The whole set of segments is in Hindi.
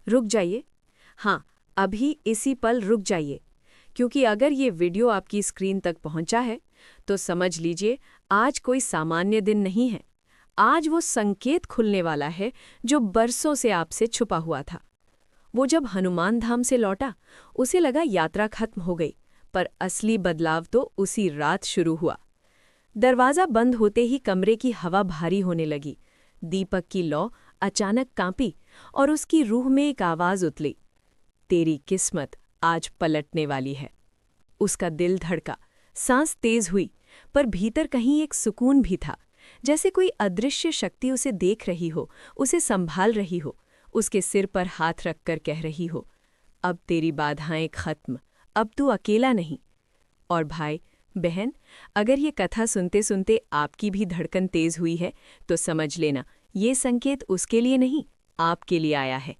रुक जाइए। हाँ, अभी इसी पल रुक जाइए, क्योंकि अगर ये वीडियो आपकी स्क्रीन तक पहुंचा है तो समझ लीजिए आज कोई सामान्य दिन नहीं है। आज वो संकेत खुलने वाला है जो बरसों से आपसे छुपा हुआ था। वो जब हनुमान धाम से लौटा, उसे लगा यात्रा खत्म हो गई, पर असली बदलाव तो उसी रात शुरू हुआ। दरवाज़ा बंद होते ही कमरे की हवा भारी होने लगी। दीपक की लौ अचानक कांपी और उसकी रूह में एक आवाज़ उतली, तेरी किस्मत आज पलटने वाली है। उसका दिल धड़का, सांस तेज हुई, पर भीतर कहीं एक सुकून भी था, जैसे कोई अदृश्य शक्ति उसे देख रही हो, उसे संभाल रही हो, उसके सिर पर हाथ रखकर कह रही हो, अब तेरी बाधाएं खत्म, अब तू अकेला नहीं। और भाई बहन, अगर ये कथा सुनते सुनते आपकी भी धड़कन तेज हुई है तो समझ लेना ये संकेत उसके लिए नहीं, आपके लिए आया है।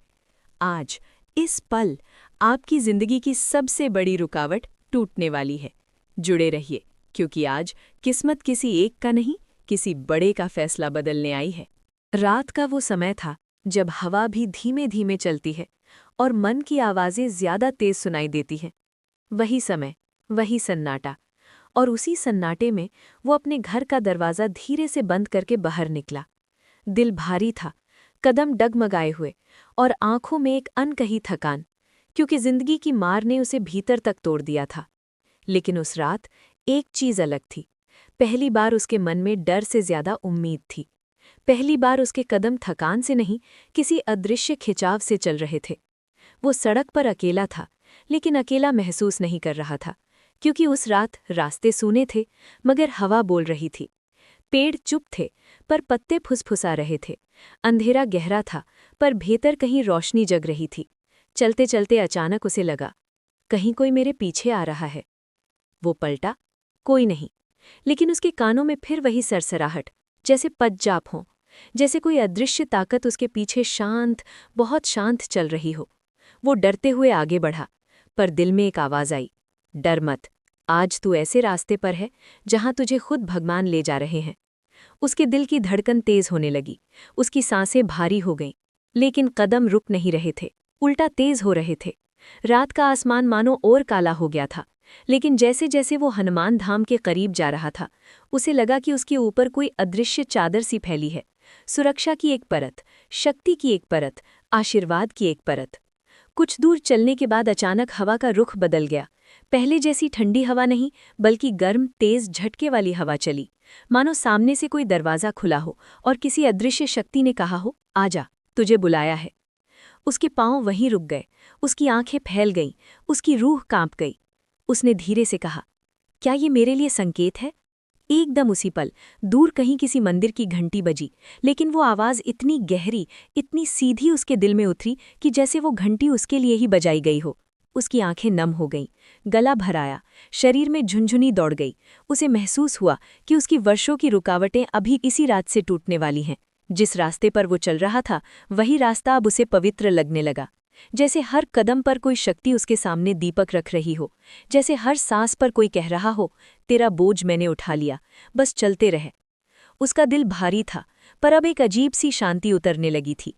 आज इस पल आपकी जिंदगी की सबसे बड़ी रुकावट टूटने वाली है। जुड़े रहिए, क्योंकि आज किस्मत किसी एक का नहीं, किसी बड़े का फैसला बदलने आई है। रात का वो समय था जब हवा भी धीमे धीमे चलती है और मन की आवाज़ें ज्यादा तेज सुनाई देती हैं। वही समय, वही सन्नाटा, और उसी सन्नाटे में वो अपने घर का दरवाज़ा धीरे से बंद करके बाहर निकला। दिल भारी था, कदम डगमगाए हुए और आंखों में एक अनकही थकान, क्योंकि जिंदगी की मार ने उसे भीतर तक तोड़ दिया था। लेकिन उस रात एक चीज़ अलग थी। पहली बार उसके मन में डर से ज्यादा उम्मीद थी। पहली बार उसके कदम थकान से नहीं, किसी अदृश्य खिंचाव से चल रहे थे। वो सड़क पर अकेला था, लेकिन अकेला महसूस नहीं कर रहा था, क्योंकि उस रात रास्ते सूने थे मगर हवा बोल रही थी। पेड़ चुप थे पर पत्ते फुसफुसा रहे थे। अंधेरा गहरा था पर भीतर कहीं रोशनी जग रही थी। चलते चलते अचानक उसे लगा, कहीं कोई मेरे पीछे आ रहा है। वो पलटा, कोई नहीं, लेकिन उसके कानों में फिर वही सरसराहट, जैसे पज्जाप हों, जैसे कोई अदृश्य ताकत उसके पीछे शांत, बहुत शांत चल रही हो। वो डरते हुए आगे बढ़ा, पर दिल में एक आवाज़ आई, डर मत, आज तू ऐसे रास्ते पर है जहां तुझे खुद भगवान ले जा रहे हैं। उसके दिल की धड़कन तेज होने लगी, उसकी सांसें भारी हो गईं, लेकिन कदम रुक नहीं रहे थे, उल्टा तेज हो रहे थे। रात का आसमान मानो और काला हो गया था, लेकिन जैसे जैसे वो हनुमान धाम के करीब जा रहा था, उसे लगा कि उसके ऊपर कोई अदृश्य चादर सी फैली है। सुरक्षा की एक परत, शक्ति की एक परत, आशीर्वाद की एक परत। कुछ दूर चलने के बाद अचानक हवा का रुख बदल गया। पहले जैसी ठंडी हवा नहीं, बल्कि गर्म तेज झटके वाली हवा चली, मानो सामने से कोई दरवाज़ा खुला हो और किसी अदृश्य शक्ति ने कहा हो, आजा, तुझे बुलाया है। उसके पांव वहीं रुक गए, उसकी आंखें फैल गईं, उसकी रूह कांप गई। उसने धीरे से कहा, क्या ये मेरे लिए संकेत है? एकदम उसी पल दूर कहीं किसी मंदिर की घंटी बजी, लेकिन वो आवाज़ इतनी गहरी, इतनी सीधी उसके दिल में उतरी कि जैसे वो घंटी उसके लिए ही बजाई गई हो। उसकी आंखें नम हो गईं, गला भर आया, शरीर में झुंझुनी दौड़ गई। उसे महसूस हुआ कि उसकी वर्षों की रुकावटें अभी इसी रात से टूटने वाली हैं। जिस रास्ते पर वो चल रहा था, वही रास्ता अब उसे पवित्र लगने लगा। जैसे हर कदम पर कोई शक्ति उसके सामने दीपक रख रही हो, जैसे हर सांस पर कोई कह रहा हो, तेरा बोझ मैंने उठा लिया, बस चलते रहे। उसका दिल भारी था, पर अब एक अजीब सी शांति उतरने लगी थी।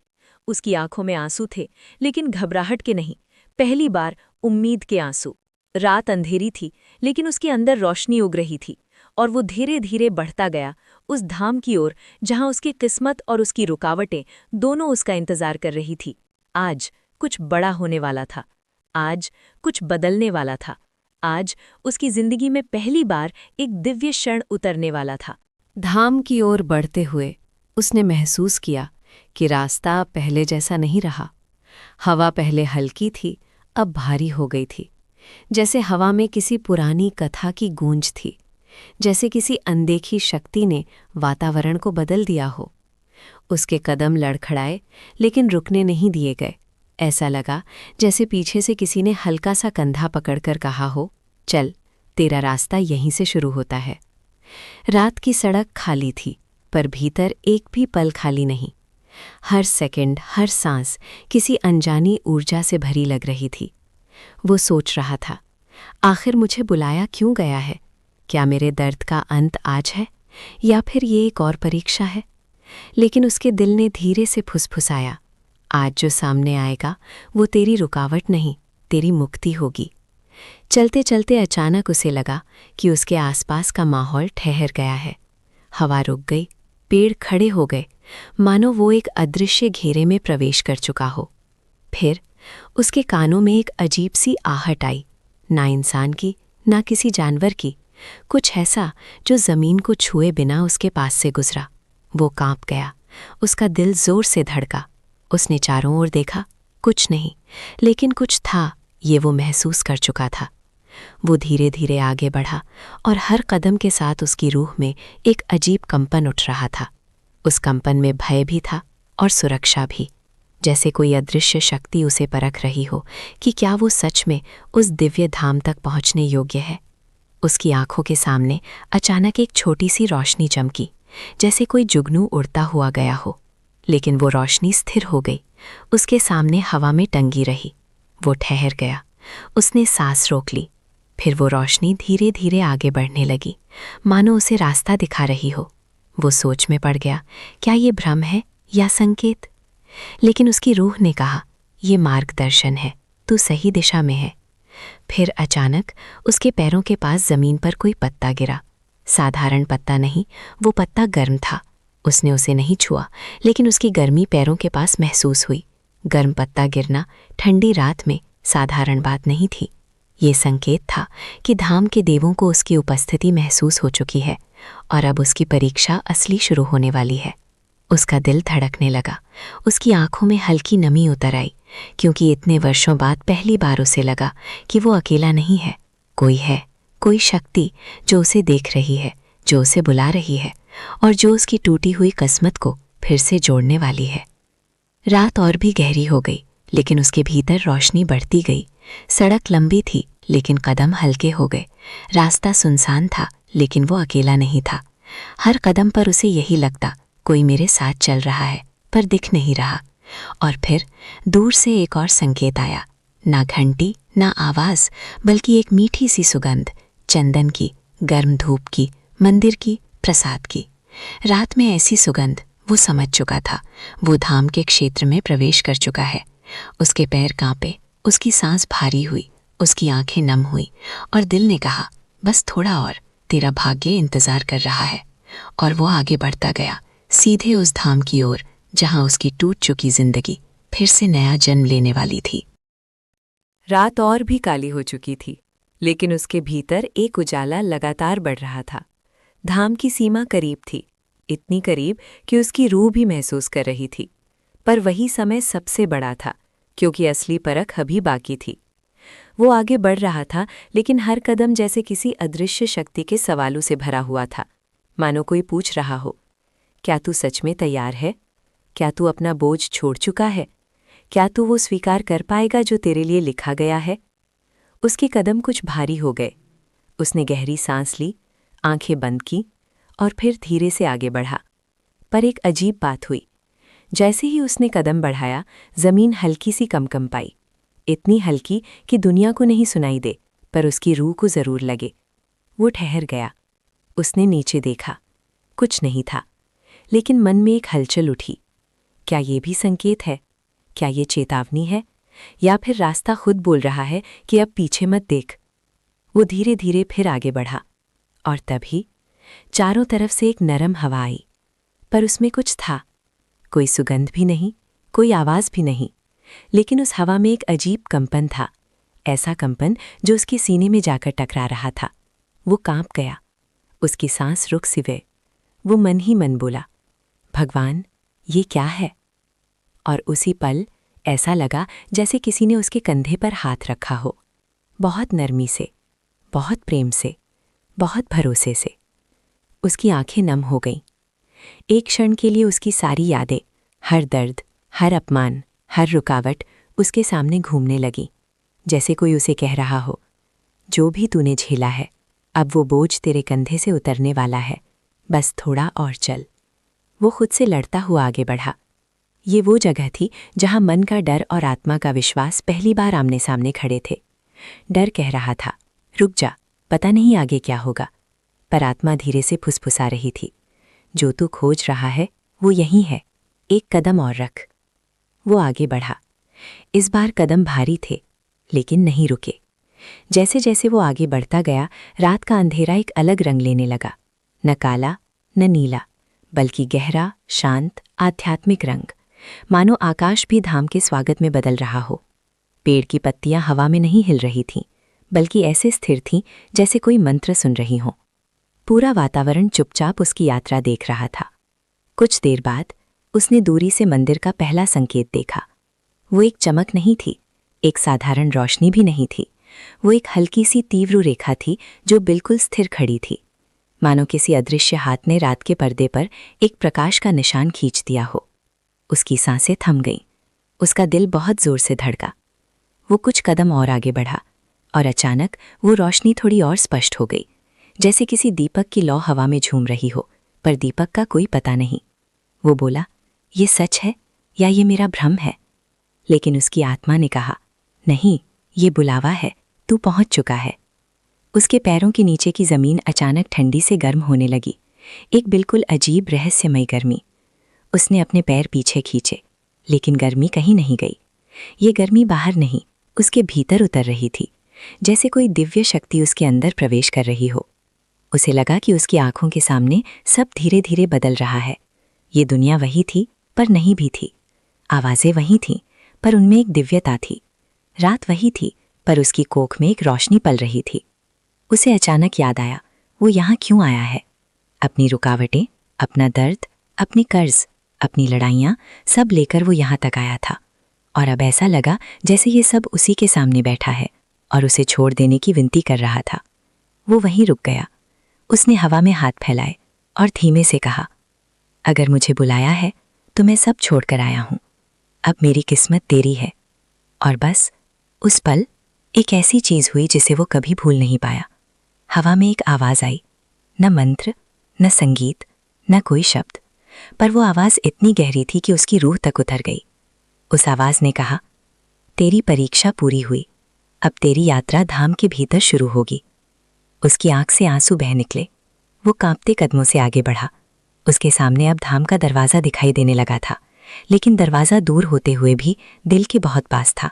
उसकी आंखों में आंसू थे, लेकिन घबराहट के नहीं, पहली बार उम्मीद के आंसू। रात अंधेरी थी, लेकिन उसके अंदर रोशनी उग रही थी, और वो धीरे धीरे बढ़ता गया उस धाम की ओर जहां उसकी किस्मत और उसकी रुकावटें दोनों उसका इंतजार कर रही थी। आज कुछ बड़ा होने वाला था, आज कुछ बदलने वाला था, आज उसकी जिंदगी में पहली बार एक दिव्य क्षण उतरने वाला था। धाम की ओर बढ़ते हुए उसने महसूस किया कि रास्ता पहले जैसा नहीं रहा। हवा पहले हल्की थी, अब भारी हो गई थी, जैसे हवा में किसी पुरानी कथा की गूंज थी, जैसे किसी अनदेखी शक्ति ने वातावरण को बदल दिया हो। उसके कदम लड़खड़ाए, लेकिन रुकने नहीं दिए गए। ऐसा लगा जैसे पीछे से किसी ने हल्का सा कंधा पकड़कर कहा हो, चल, तेरा रास्ता यहीं से शुरू होता है। रात की सड़क खाली थी, पर भीतर एक भी पल खाली नहीं। हर सेकंड, हर सांस किसी अनजानी ऊर्जा से भरी लग रही थी। वो सोच रहा था, आखिर मुझे बुलाया क्यों गया है? क्या मेरे दर्द का अंत आज है, या फिर ये एक और परीक्षा है? लेकिन उसके दिल ने धीरे से फुसफुसाया, आज जो सामने आएगा वो तेरी रुकावट नहीं, तेरी मुक्ति होगी। चलते चलते अचानक उसे लगा कि उसके आसपास का माहौल ठहर गया है। हवा रुक गई, पेड़ खड़े हो गए, मानो वो एक अदृश्य घेरे में प्रवेश कर चुका हो। फिर उसके कानों में एक अजीब सी आहट आई, ना इंसान की, ना किसी जानवर की, कुछ ऐसा जो ज़मीन को छुए बिना उसके पास से गुजरा। वो कांप गया, उसका दिल जोर से धड़का। उसने चारों ओर देखा, कुछ नहीं, लेकिन कुछ था, ये वो महसूस कर चुका था। वो धीरे धीरे आगे बढ़ा और हर कदम के साथ उसकी रूह में एक अजीब कंपन उठ रहा था। उस कंपन में भय भी था और सुरक्षा भी, जैसे कोई अदृश्य शक्ति उसे परख रही हो कि क्या वो सच में उस दिव्य धाम तक पहुंचने योग्य है। उसकी आंखों के सामने अचानक एक छोटी सी रोशनी चमकी, जैसे कोई जुगनू उड़ता हुआ गया हो। लेकिन वो रोशनी स्थिर हो गई, उसके सामने हवा में टंगी रही। वो ठहर गया, उसने सांस रोक ली। फिर वो रोशनी धीरे धीरे आगे बढ़ने लगी, मानो उसे रास्ता दिखा रही हो। वो सोच में पड़ गया, क्या ये भ्रम है या संकेत? लेकिन उसकी रूह ने कहा, ये मार्गदर्शन है, तू सही दिशा में है। फिर अचानक उसके पैरों के पास जमीन पर कोई पत्ता गिरा। साधारण पत्ता नहीं, वो पत्ता गर्म था। उसने उसे नहीं छुआ, लेकिन उसकी गर्मी पैरों के पास महसूस हुई। गर्म पत्ता गिरना ठंडी रात में साधारण बात नहीं थी। ये संकेत था कि धाम के देवों को उसकी उपस्थिति महसूस हो चुकी है और अब उसकी परीक्षा असली शुरू होने वाली है। उसका दिल धड़कने लगा, उसकी आंखों में हल्की नमी उतर आई, क्योंकि इतने वर्षों बाद पहली बार उसे लगा कि वो अकेला नहीं है। कोई है, कोई शक्ति जो उसे देख रही है, जो उसे बुला रही है और जो उसकी टूटी हुई किस्मत को फिर से जोड़ने वाली है। रात और भी गहरी हो गई, लेकिन उसके भीतर रोशनी बढ़ती गई। सड़क लंबी थी, लेकिन कदम हल्के हो गए। रास्ता सुनसान था, लेकिन वो अकेला नहीं था। हर कदम पर उसे यही लगता, कोई मेरे साथ चल रहा है, पर दिख नहीं रहा। और फिर दूर से एक और संकेत आया, ना घंटी, ना आवाज़, बल्कि एक मीठी सी सुगंध, चंदन की, गर्म धूप की, मंदिर की, प्रसाद की। रात में ऐसी सुगंध, वो समझ चुका था, वो धाम के क्षेत्र में प्रवेश कर चुका है। उसके पैर कांपे, उसकी सांस भारी हुई, उसकी आंखें नम हुई और दिल ने कहा, बस थोड़ा और, तेरा भाग्य इंतजार कर रहा है। और वो आगे बढ़ता गया, सीधे उस धाम की ओर जहां उसकी टूट चुकी जिंदगी फिर से नया जन्म लेने वाली थी। रात और भी काली हो चुकी थी, लेकिन उसके भीतर एक उजाला लगातार बढ़ रहा था। धाम की सीमा करीब थी, इतनी करीब कि उसकी रूह भी महसूस कर रही थी। पर वही समय सबसे बड़ा था, क्योंकि असली परख अभी बाकी थी। वो आगे बढ़ रहा था, लेकिन हर कदम जैसे किसी अदृश्य शक्ति के सवालों से भरा हुआ था। मानो कोई पूछ रहा हो, क्या तू सच में तैयार है? क्या तू अपना बोझ छोड़ चुका है? क्या तू वो स्वीकार कर पाएगा जो तेरे लिए लिखा गया है? उसके कदम कुछ भारी हो गए। उसने गहरी सांस ली, आंखें बंद की और फिर धीरे से आगे बढ़ा। पर एक अजीब बात हुई। जैसे ही उसने कदम बढ़ाया, जमीन हल्की सी कंपाई, इतनी हल्की कि दुनिया को नहीं सुनाई दे, पर उसकी रूह को जरूर लगे। वो ठहर गया। उसने नीचे देखा, कुछ नहीं था, लेकिन मन में एक हलचल उठी। क्या ये भी संकेत है? क्या ये चेतावनी है? या फिर रास्ता खुद बोल रहा है कि अब पीछे मत देख? वो धीरे धीरे फिर आगे बढ़ा और तभी चारों तरफ से एक नरम हवा आई, पर उसमें कुछ था। कोई सुगंध भी नहीं, कोई आवाज़ भी नहीं, लेकिन उस हवा में एक अजीब कंपन था, ऐसा कंपन जो उसके सीने में जाकर टकरा रहा था। वो कांप गया, उसकी सांस रुक सी गई। वो मन ही मन बोला, भगवान, ये क्या है? और उसी पल ऐसा लगा जैसे किसी ने उसके कंधे पर हाथ रखा हो, बहुत नरमी से, बहुत प्रेम से, बहुत भरोसे से। उसकी आंखें नम हो गईं। एक क्षण के लिए उसकी सारी यादें, हर दर्द, हर अपमान, हर रुकावट उसके सामने घूमने लगी, जैसे कोई उसे कह रहा हो, जो भी तूने झेला है, अब वो बोझ तेरे कंधे से उतरने वाला है, बस थोड़ा और चल। वो खुद से लड़ता हुआ आगे बढ़ा। ये वो जगह थी जहां मन का डर और आत्मा का विश्वास पहली बार आमने सामने खड़े थे। डर कह रहा था, रुक जा, पता नहीं आगे क्या होगा। पर आत्मा धीरे से फुसफुसा रही थी, जो तू खोज रहा है वो यहीं है, एक कदम और रख। वो आगे बढ़ा। इस बार कदम भारी थे, लेकिन नहीं रुके। जैसे जैसे वो आगे बढ़ता गया, रात का अंधेरा एक अलग रंग लेने लगा। न काला न नीला, बल्कि गहरा, शांत, आध्यात्मिक रंग, मानो आकाश भी धाम के स्वागत में बदल रहा हो। पेड़ की पत्तियां हवा में नहीं हिल रही थीं, बल्कि ऐसे स्थिर थीं जैसे कोई मंत्र सुन रही हों। पूरा वातावरण चुपचाप उसकी यात्रा देख रहा था। कुछ देर बाद उसने दूरी से मंदिर का पहला संकेत देखा। वो एक चमक नहीं थी, एक साधारण रोशनी भी नहीं थी। वो एक हल्की सी तीव्र रेखा थी जो बिल्कुल स्थिर खड़ी थी, मानो किसी अदृश्य हाथ ने रात के पर्दे पर एक प्रकाश का निशान खींच दिया हो। उसकी सांसें थम गईं, उसका दिल बहुत जोर से धड़का। वो कुछ कदम और आगे बढ़ा और अचानक वो रोशनी थोड़ी और स्पष्ट हो गई, जैसे किसी दीपक की लौ हवा में झूम रही हो, पर दीपक का कोई पता नहीं। वो बोला, ये सच है या ये मेरा भ्रम है? लेकिन उसकी आत्मा ने कहा, नहीं, ये बुलावा है, तू पहुंच चुका है। उसके पैरों के नीचे की जमीन अचानक ठंडी से गर्म होने लगी, एक बिल्कुल अजीब रहस्यमयी गर्मी। उसने अपने पैर पीछे खींचे, लेकिन गर्मी कहीं नहीं गई। ये गर्मी बाहर नहीं, उसके भीतर उतर रही थी, जैसे कोई दिव्य शक्ति उसके अंदर प्रवेश कर रही हो। उसे लगा कि उसकी आंखों के सामने सब धीरे धीरे बदल रहा है। ये दुनिया वही थी, पर नहीं भी थी। आवाज़ें वही थीं, पर उनमें एक दिव्यता थी। रात वही थी, पर उसकी कोख में एक रोशनी पल रही थी। उसे अचानक याद आया, वो यहाँ क्यों आया है? अपनी रुकावटें, अपना दर्द, अपने कर्ज, अपनी लड़ाइयाँ, सब लेकर वो यहाँ तक आया था। और अब ऐसा लगा जैसे ये सब उसी के सामने बैठा है और उसे छोड़ देने की विनती कर रहा था। वो वहीं रुक गया। उसने हवा में हाथ फैलाए और धीमे से कहा, अगर मुझे बुलाया है तो मैं सब छोड़कर आया हूँ। अब मेरी किस्मत तेरी है। और बस उस पल एक ऐसी चीज़ हुई जिसे वो कभी भूल नहीं पाया। हवा में एक आवाज़ आई, न मंत्र, न संगीत, न कोई शब्द, पर वो आवाज़ इतनी गहरी थी कि उसकी रूह तक उतर गई। उस आवाज़ ने कहा, तेरी परीक्षा पूरी हुई, अब तेरी यात्रा धाम के भीतर शुरू होगी। उसकी आंख से आंसू बह निकले। वो कांपते कदमों से आगे बढ़ा। उसके सामने अब धाम का दरवाज़ा दिखाई देने लगा था, लेकिन दरवाज़ा दूर होते हुए भी दिल के बहुत पास था,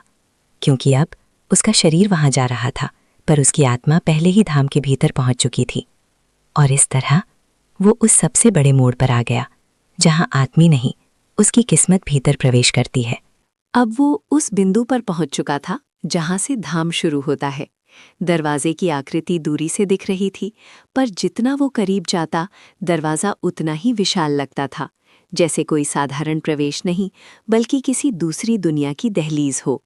क्योंकि अब उसका शरीर वहाँ जा रहा था, पर उसकी आत्मा पहले ही धाम के भीतर पहुँच चुकी थी। और इस तरह वो उस सबसे बड़े मोड़ पर आ गया, जहाँ आदमी नहीं, उसकी किस्मत भीतर प्रवेश करती है। अब वो उस बिंदु पर पहुंच चुका था जहां से धाम शुरू होता है। दरवाजे की आकृति दूरी से दिख रही थी, पर जितना वो करीब जाता, दरवाज़ा उतना ही विशाल लगता था, जैसे कोई साधारण प्रवेश नहीं, बल्कि किसी दूसरी दुनिया की दहलीज हो।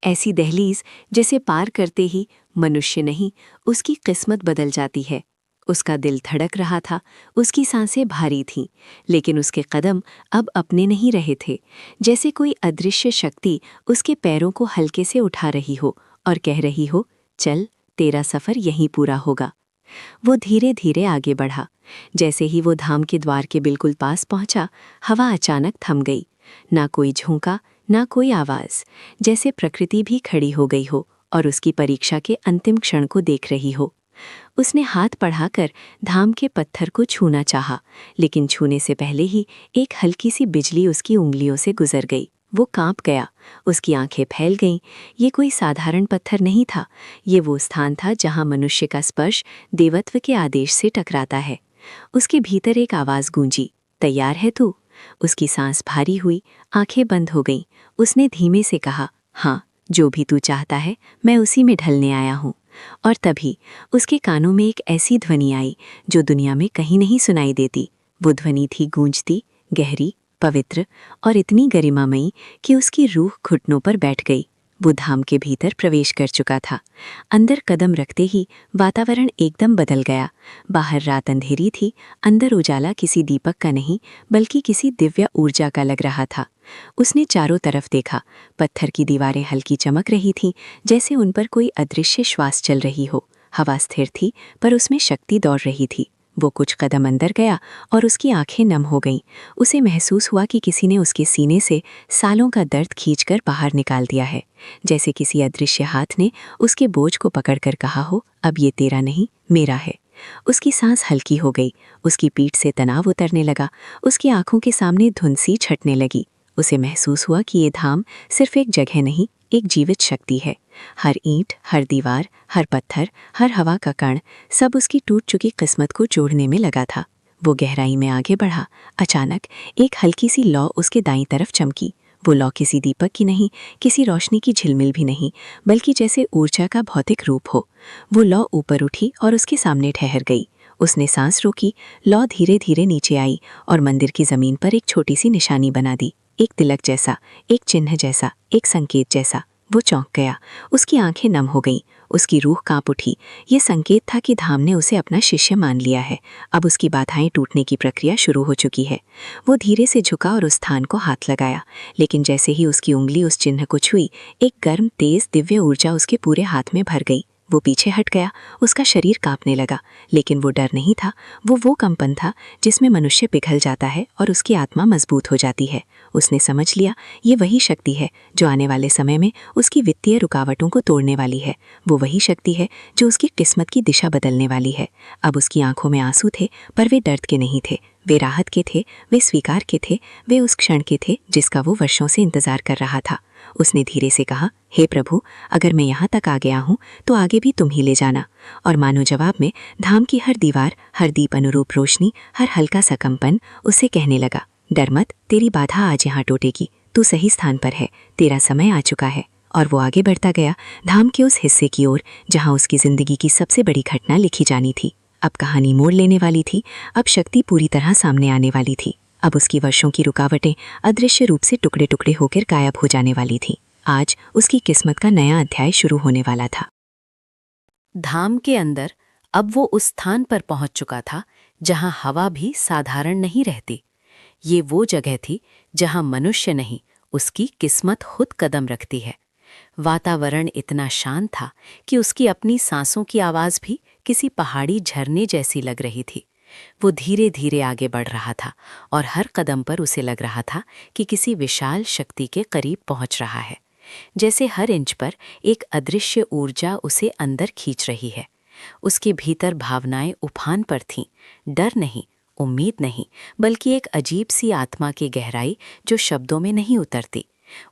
ऐसी दहलीज जिसे पार करते ही मनुष्य नहीं, उसकी किस्मत बदल जाती है। उसका दिल धड़क रहा था, उसकी सांसें भारी थीं, लेकिन उसके कदम अब अपने नहीं रहे थे, जैसे कोई अदृश्य शक्ति उसके पैरों को हल्के से उठा रही हो और कह रही हो, चल, तेरा सफ़र यहीं पूरा होगा। वो धीरे धीरे आगे बढ़ा। जैसे ही वो धाम के द्वार के बिल्कुल पास पहुंचा, हवा अचानक थम गई। ना कोई झोंका, ना कोई आवाज़, जैसे प्रकृति भी खड़ी हो गई हो और उसकी परीक्षा के अंतिम क्षण को देख रही हो। उसने हाथ बढ़ाकर धाम के पत्थर को छूना चाहा, लेकिन छूने से पहले ही एक हल्की सी बिजली उसकी उंगलियों से गुजर गई। वो कांप गया, उसकी आंखें फैल गईं। ये कोई साधारण पत्थर नहीं था, ये वो स्थान था जहां मनुष्य का स्पर्श देवत्व के आदेश से टकराता है। उसके भीतर एक आवाज़ गूंजी, तैयार है तू? उसकी सांस भारी हुई, आंखें बंद हो गईं। उसने धीमे से कहा, हाँ, जो भी तू चाहता है, मैं उसी में ढलने आया हूँ। और तभी उसके कानों में एक ऐसी ध्वनि आई जो दुनिया में कहीं नहीं सुनाई देती। वो ध्वनि थी गूंजती, गहरी, पवित्र और इतनी गरिमामयी कि उसकी रूह घुटनों पर बैठ गई। वो धाम के भीतर प्रवेश कर चुका था। अंदर कदम रखते ही वातावरण एकदम बदल गया। बाहर रात अंधेरी थी, अंदर उजाला किसी दीपक का नहीं, बल्कि किसी दिव्य ऊर्जा का लग रहा था। उसने चारों तरफ देखा। पत्थर की दीवारें हल्की चमक रही थीं, जैसे उन पर कोई अदृश्य श्वास चल रही हो। हवा स्थिर थी, पर उसमें शक्ति दौड़ रही थी। वो कुछ कदम अंदर गया और उसकी आंखें नम हो गईं। उसे महसूस हुआ कि किसी ने उसके सीने से सालों का दर्द खींचकर बाहर निकाल दिया है, जैसे किसी अदृश्य हाथ ने उसके बोझ को पकड़कर कहा हो, अब ये तेरा नहीं, मेरा है। उसकी सांस हल्की हो गई, उसकी पीठ से तनाव उतरने लगा, उसकी आंखों के सामने धुंध सी छटने लगी। उसे महसूस हुआ कि ये धाम सिर्फ एक जगह नहीं, एक जीवित शक्ति है। हर ईंट, हर दीवार, हर पत्थर, हर हवा का कण, सब उसकी टूट चुकी किस्मत को जोड़ने में लगा था। वो गहराई में आगे बढ़ा। अचानक एक हल्की सी लौ उसके दाईं तरफ चमकी। वो लौ किसी दीपक की नहीं, किसी रोशनी की झिलमिल भी नहीं, बल्कि जैसे ऊर्जा का भौतिक रूप हो। वो लौ ऊपर उठी और उसके सामने ठहर गई। उसने सांस रोकी, लौ धीरे धीरे नीचे आई और मंदिर की जमीन पर एक छोटी सी निशानी बना दी। एक तिलक जैसा, एक चिन्ह जैसा, एक संकेत जैसा। वो चौंक गया। उसकी आंखें नम हो गईं, उसकी रूह कांप उठी। ये संकेत था कि धाम ने उसे अपना शिष्य मान लिया है। अब उसकी बाधाएं टूटने की प्रक्रिया शुरू हो चुकी है। वो धीरे से झुका और उस स्थान को हाथ लगाया, लेकिन जैसे ही उसकी उंगली उस चिन्ह को छुई, एक गर्म तेज दिव्य ऊर्जा उसके पूरे हाथ में भर गई। वो पीछे हट गया, उसका शरीर कांपने लगा, लेकिन वो डर नहीं था। वो कंपन था जिसमें मनुष्य पिघल जाता है और उसकी आत्मा मजबूत हो जाती है। उसने समझ लिया, ये वही शक्ति है जो आने वाले समय में उसकी वित्तीय रुकावटों को तोड़ने वाली है। वो वही शक्ति है जो उसकी किस्मत की दिशा बदलने वाली है। अब उसकी आंखों में आंसू थे, पर वे दर्द के नहीं थे, वे राहत के थे, वे स्वीकार के थे, वे उस क्षण के थे जिसका वो वर्षों से इंतजार कर रहा था। उसने धीरे से कहा, हे प्रभु, अगर मैं यहाँ तक आ गया हूँ तो आगे भी तुम ही ले जाना। और मानो जवाब में धाम की हर दीवार, हर दीप अनुरूप रोशनी, हर हल्का सा कंपन उससे कहने लगा, डर मत, तेरी बाधा आज यहाँ टूटेगी। तू सही स्थान पर है, तेरा समय आ चुका है। और वो आगे बढ़ता गया, धाम के उस हिस्से की ओर जहाँ उसकी जिंदगी की सबसे बड़ी घटना लिखी जानी थी। अब कहानी मोड़ लेने वाली थी। अब शक्ति पूरी तरह सामने आने वाली थी। अब उसकी वर्षों की रुकावटें अदृश्य रूप से टुकड़े टुकड़े होकर गायब हो जाने वाली थीं। आज उसकी किस्मत का नया अध्याय शुरू होने वाला था। धाम के अंदर अब वो उस स्थान पर पहुंच चुका था जहां हवा भी साधारण नहीं रहती। ये वो जगह थी जहां मनुष्य नहीं, उसकी किस्मत खुद कदम रखती है। वातावरण इतना शांत था कि उसकी अपनी सांसों की आवाज़ भी किसी पहाड़ी झरने जैसी लग रही थी। वो धीरे धीरे आगे बढ़ रहा था और हर कदम पर उसे लग रहा था कि किसी विशाल शक्ति के करीब पहुंच रहा है। जैसे हर इंच पर एक अदृश्य ऊर्जा उसे अंदर खींच रही है। उसके भीतर भावनाएं उफान पर थीं, डर नहीं, उम्मीद नहीं, बल्कि एक अजीब सी आत्मा की गहराई जो शब्दों में नहीं उतरती।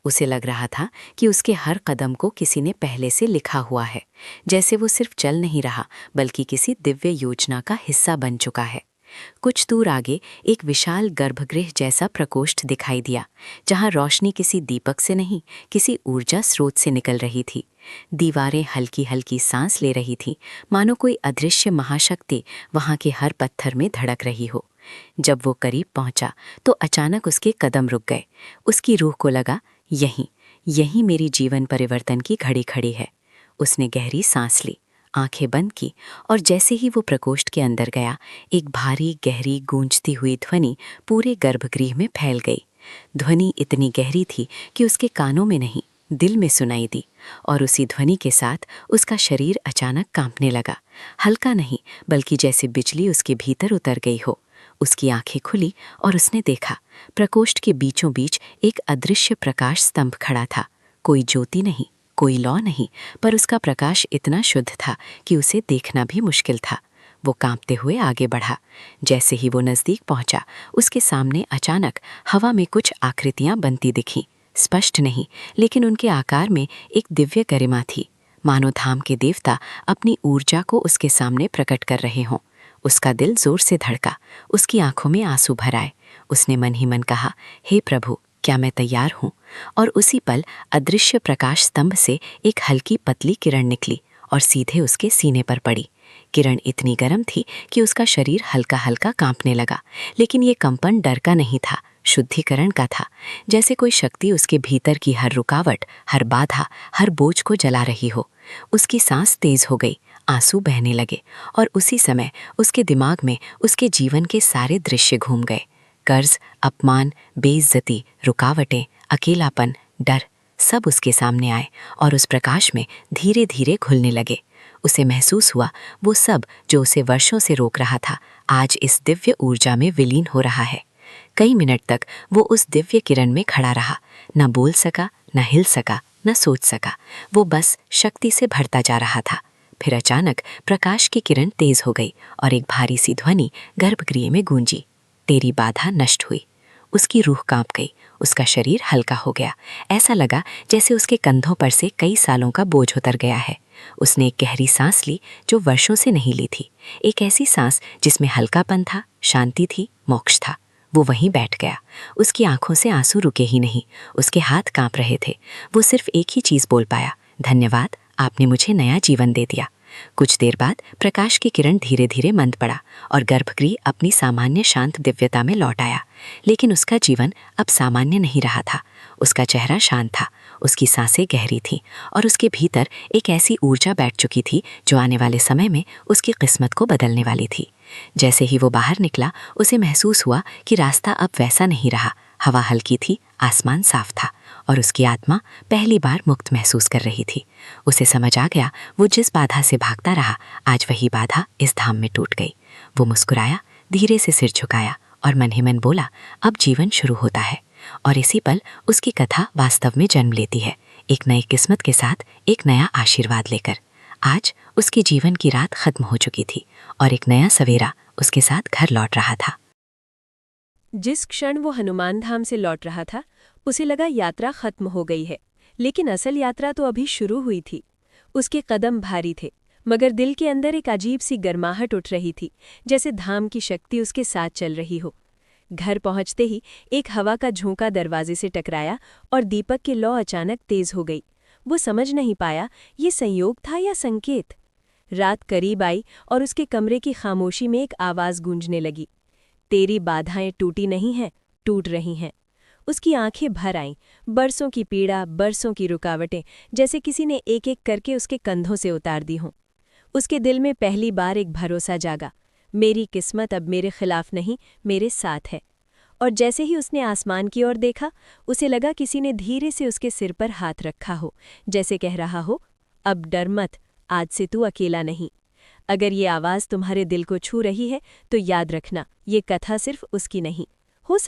उसे लग रहा था कि उसके हर कदम को किसी ने पहले से लिखा हुआ है, जैसे वो सिर्फ चल नहीं रहा बल्कि किसी दिव्य योजना का हिस्सा बन चुका है। कुछ दूर आगे एक विशाल गर्भगृह जैसा प्रकोष्ठ दिखाई दिया, जहां रोशनी किसी दीपक से नहीं, किसी ऊर्जा स्रोत से निकल रही थी। दीवारें हल्की हल्की सांस ले रही थीं, मानो कोई अदृश्य महाशक्ति वहां के हर पत्थर में धड़क रही हो। जब वो करीब पहुंचा तो अचानक उसके कदम रुक गए। उसकी रूह को लगा, यहीं मेरी जीवन परिवर्तन की घड़ी खड़ी है। उसने गहरी सांस ली, आंखें बंद की और जैसे ही वो प्रकोष्ठ के अंदर गया, एक भारी गहरी गूंजती हुई ध्वनि पूरे गर्भगृह में फैल गई। ध्वनि इतनी गहरी थी कि उसके कानों में नहीं, दिल में सुनाई दी। और उसी ध्वनि के साथ उसका शरीर अचानक कांपने लगा। हल्का नहीं, बल्कि जैसे बिजली उसके भीतर उतर गई हो। उसकी आंखें खुली और उसने देखा, प्रकोष्ठ के बीचों बीच एक अदृश्य प्रकाश स्तंभ खड़ा था। कोई ज्योति नहीं, कोई लौ नहीं, पर उसका प्रकाश इतना शुद्ध था कि उसे देखना भी मुश्किल था। वो कांपते हुए आगे बढ़ा। जैसे ही वो नज़दीक पहुंचा, उसके सामने अचानक हवा में कुछ आकृतियां बनती दिखीं। स्पष्ट नहीं, लेकिन उनके आकार में एक दिव्य गरिमा थी, मानो धाम के देवता अपनी ऊर्जा को उसके सामने प्रकट कर रहे हों। उसका दिल जोर से धड़का, उसकी आंखों में आंसू भर आए। उसने मन ही मन कहा, हे प्रभु, क्या मैं तैयार हूँ? और उसी पल अदृश्य प्रकाश स्तंभ से एक हल्की पतली किरण निकली और सीधे उसके सीने पर पड़ी। किरण इतनी गर्म थी कि उसका शरीर हल्का हल्का कांपने लगा, लेकिन ये कंपन डर का नहीं था, शुद्धिकरण का था। जैसे कोई शक्ति उसके भीतर की हर रुकावट, हर बाधा, हर बोझ को जला रही हो। उसकी सांस तेज हो गई, आंसू बहने लगे और उसी समय उसके दिमाग में उसके जीवन के सारे दृश्य घूम गए। कर्ज, अपमान, बेइज्जती, रुकावटें, अकेलापन, डर, सब उसके सामने आए और उस प्रकाश में धीरे धीरे घुलने लगे। उसे महसूस हुआ वो सब जो उसे वर्षों से रोक रहा था, आज इस दिव्य ऊर्जा में विलीन हो रहा है। कई मिनट तक वो उस दिव्य किरण में खड़ा रहा, न बोल सका, न हिल सका, न सोच सका। वो बस शक्ति से भरता जा रहा था। फिर अचानक प्रकाश की किरण तेज हो गई और एक भारी सी ध्वनि गर्भगृह में गूंजी, तेरी बाधा नष्ट हुई। उसकी रूह कांप गई, उसका शरीर हल्का हो गया। ऐसा लगा जैसे उसके कंधों पर से कई सालों का बोझ उतर गया है। उसने एक गहरी सांस ली जो वर्षों से नहीं ली थी, एक ऐसी सांस जिसमें हल्कापन था, शांति थी, मोक्ष था। वो वहीं बैठ गया। उसकी आंखों से आंसू रुके ही नहीं, उसके हाथ कांप रहे थे। वो सिर्फ एक ही चीज़ बोल पाया, धन्यवाद, आपने मुझे नया जीवन दे दिया। कुछ देर बाद प्रकाश की किरण धीरे धीरे मंद पड़ा और गर्भगृह अपनी सामान्य शांत दिव्यता में लौट आया। लेकिन उसका जीवन अब सामान्य नहीं रहा था। उसका चेहरा शांत था, उसकी सांसें गहरी थीं और उसके भीतर एक ऐसी ऊर्जा बैठ चुकी थी जो आने वाले समय में उसकी किस्मत को बदलने वाली थी। जैसे ही वो बाहर निकला, उसे महसूस हुआ कि रास्ता अब वैसा नहीं रहा। हवा हल्की थी, आसमान साफ था और उसकी आत्मा पहली बार मुक्त महसूस कर रही थी। उसे समझ आ गया, वो जिस बाधा से भागता रहा, आज वही बाधा इस धाम में टूट गई। वो मुस्कुराया, धीरे से सिर झुकाया और मन ही मन बोला, अब जीवन शुरू होता है। और इसी पल उसकी कथा वास्तव में जन्म लेती है, एक नई किस्मत के साथ, एक नया आशीर्वाद लेकर। आज उसके जीवन की रात खत्म हो चुकी थी और एक नया सवेरा उसके साथ घर लौट रहा था। जिस क्षण वो हनुमान धाम से लौट रहा था, उसे लगा यात्रा खत्म हो गई है, लेकिन असल यात्रा तो अभी शुरू हुई थी। उसके कदम भारी थे, मगर दिल के अंदर एक अजीब सी गर्माहट उठ रही थी, जैसे धाम की शक्ति उसके साथ चल रही हो। घर पहुंचते ही एक हवा का झोंका दरवाजे से टकराया और दीपक की लौ अचानक तेज हो गई। वो समझ नहीं पाया ये संयोग था या संकेत। रात करीब आई और उसके कमरे की खामोशी में एक आवाज़ गूंजने लगी, तेरी बाधाएं टूटी नहीं हैं, टूट रही हैं। उसकी आंखें भर आईं, बरसों की पीड़ा, बरसों की रुकावटें जैसे किसी ने एक एक करके उसके कंधों से उतार दी हों। उसके दिल में पहली बार एक भरोसा जागा, मेरी किस्मत अब मेरे खिलाफ नहीं, मेरे साथ है। और जैसे ही उसने आसमान की ओर देखा, उसे लगा किसी ने धीरे से उसके सिर पर हाथ रखा हो, जैसे कह रहा हो, अब डर मत, आज से तू अकेला नहीं। अगर ये आवाज़ तुम्हारे दिल को छू रही है तो याद रखना, ये कथा सिर्फ उसकी नहीं, हो सकती